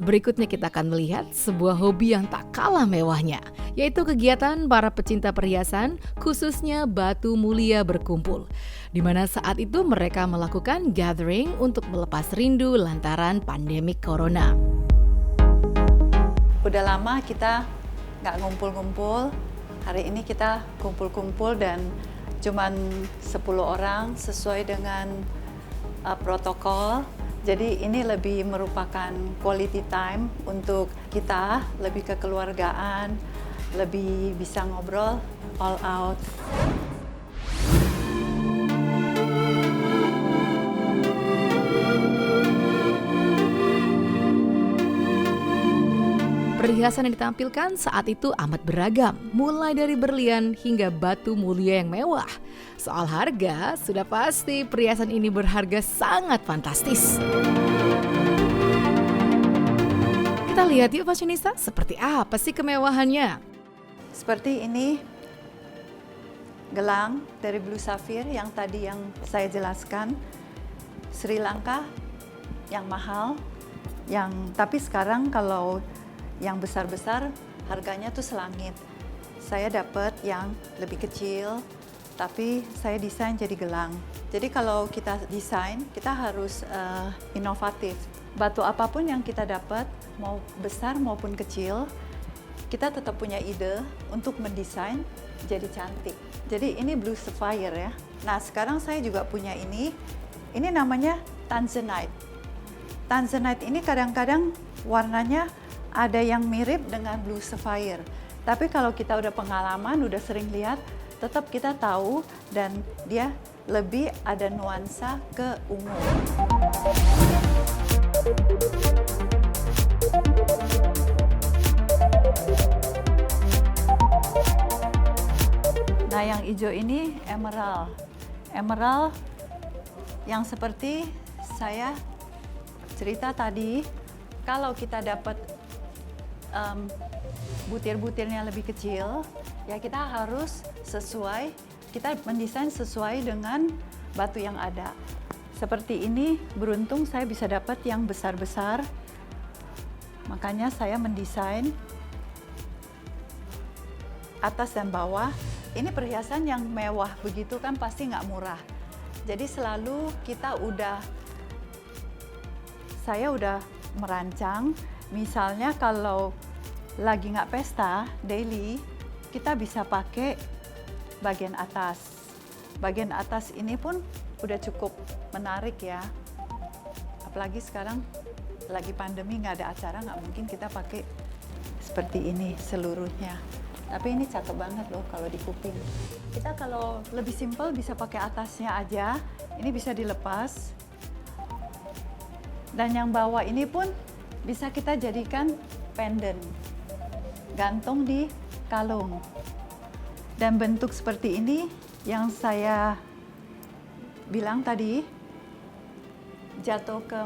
Berikutnya kita akan melihat sebuah hobi yang tak kalah mewahnya, yaitu kegiatan para pecinta perhiasan, khususnya batu mulia berkumpul. Di mana saat itu mereka melakukan gathering untuk melepas rindu lantaran pandemik corona. Udah lama kita nggak ngumpul-ngumpul, hari ini kita kumpul-kumpul dan cuman 10 orang sesuai dengan protokol. Jadi ini lebih merupakan quality time untuk kita, lebih kekeluargaan, lebih bisa ngobrol all out. Perhiasan yang ditampilkan saat itu amat beragam, mulai dari berlian hingga batu mulia yang mewah. Soal harga, sudah pasti perhiasan ini berharga sangat fantastis. Kita lihat yuk fashionista, seperti apa sih kemewahannya? Seperti ini, gelang dari Blue Sapphire yang tadi yang saya jelaskan, Sri Lanka yang mahal, tapi sekarang kalau yang besar-besar harganya tuh selangit. Saya dapat yang lebih kecil, tapi saya desain jadi gelang. Jadi kalau kita desain, kita harus inovatif. Batu apapun yang kita dapat, mau besar maupun kecil, kita tetap punya ide untuk mendesain jadi cantik. Jadi ini Blue Sapphire ya. Nah sekarang saya juga punya ini namanya Tanzanite. Tanzanite ini kadang-kadang warnanya ada yang mirip dengan Blue Sapphire. Tapi kalau kita udah pengalaman, udah sering lihat, tetap kita tahu dan dia lebih ada nuansa ke ungu. Nah, yang hijau ini emerald. Emerald yang seperti saya cerita tadi, kalau kita dapat butir-butirnya lebih kecil, ya kita harus kita mendesain sesuai dengan batu yang ada. Seperti ini, beruntung saya bisa dapat yang besar-besar, makanya saya mendesain atas dan bawah. Ini perhiasan yang mewah begitu kan pasti nggak murah. Jadi selalu saya udah merancang. Misalnya kalau lagi nggak pesta, daily, kita bisa pakai bagian atas. Bagian atas ini pun udah cukup menarik ya. Apalagi sekarang lagi pandemi, nggak ada acara, nggak mungkin kita pakai seperti ini seluruhnya. Tapi ini cakep banget loh kalau di kuping. Kita kalau lebih simpel bisa pakai atasnya aja. Ini bisa dilepas. Dan yang bawah ini pun bisa kita jadikan pendant, gantung di kalung. Dan bentuk seperti ini yang saya bilang tadi, jatuh ke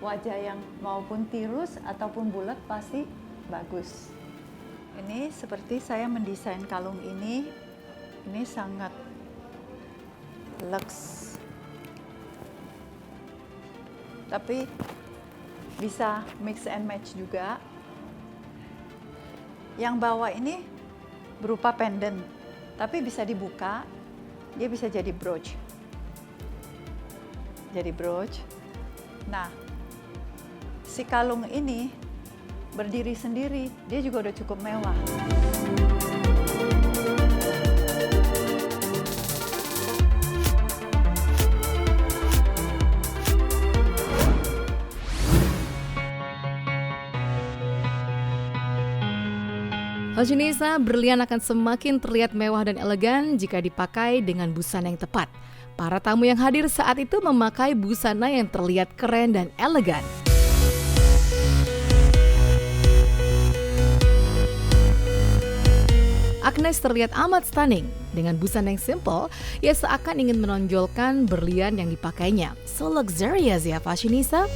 wajah yang maupun tirus ataupun bulat pasti bagus. Ini seperti saya mendesain kalung ini sangat luxe. Tapi bisa mix and match juga. Yang bawah ini berupa pendant, tapi bisa dibuka, dia bisa jadi brooch. Nah, si kalung ini berdiri sendiri, dia juga udah cukup mewah. Fashionista, berlian akan semakin terlihat mewah dan elegan jika dipakai dengan busana yang tepat. Para tamu yang hadir saat itu memakai busana yang terlihat keren dan elegan. Agnes terlihat amat stunning. Dengan busana yang simple, ia seakan ingin menonjolkan berlian yang dipakainya. So luxurious ya fashionista.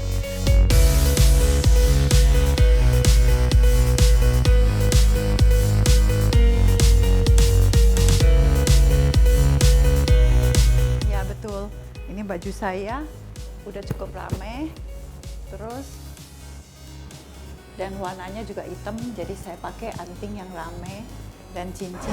Ya betul, ini baju saya udah cukup rame. Terus dan warnanya juga hitam, jadi saya pakai anting yang rame dan cincin.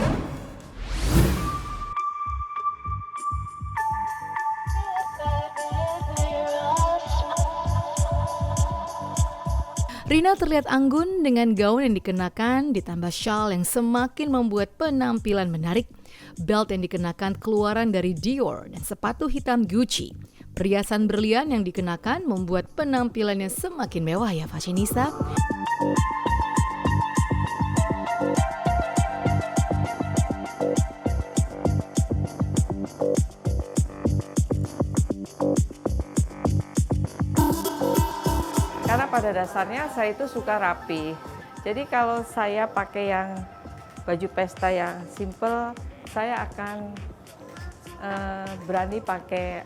Rina terlihat anggun dengan gaun yang dikenakan ditambah shawl yang semakin membuat penampilan menarik. Belt yang dikenakan keluaran dari Dior dan sepatu hitam Gucci. Perhiasan berlian yang dikenakan membuat penampilannya semakin mewah ya fashionista. Karena pada dasarnya saya itu suka rapi. Jadi kalau saya pakai yang baju pesta yang simple, saya akan berani pakai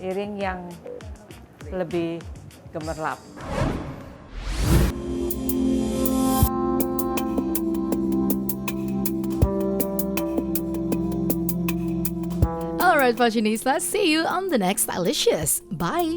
earring yang lebih gemerlap. Alright fashionista, see you on the next Stylicious. Bye!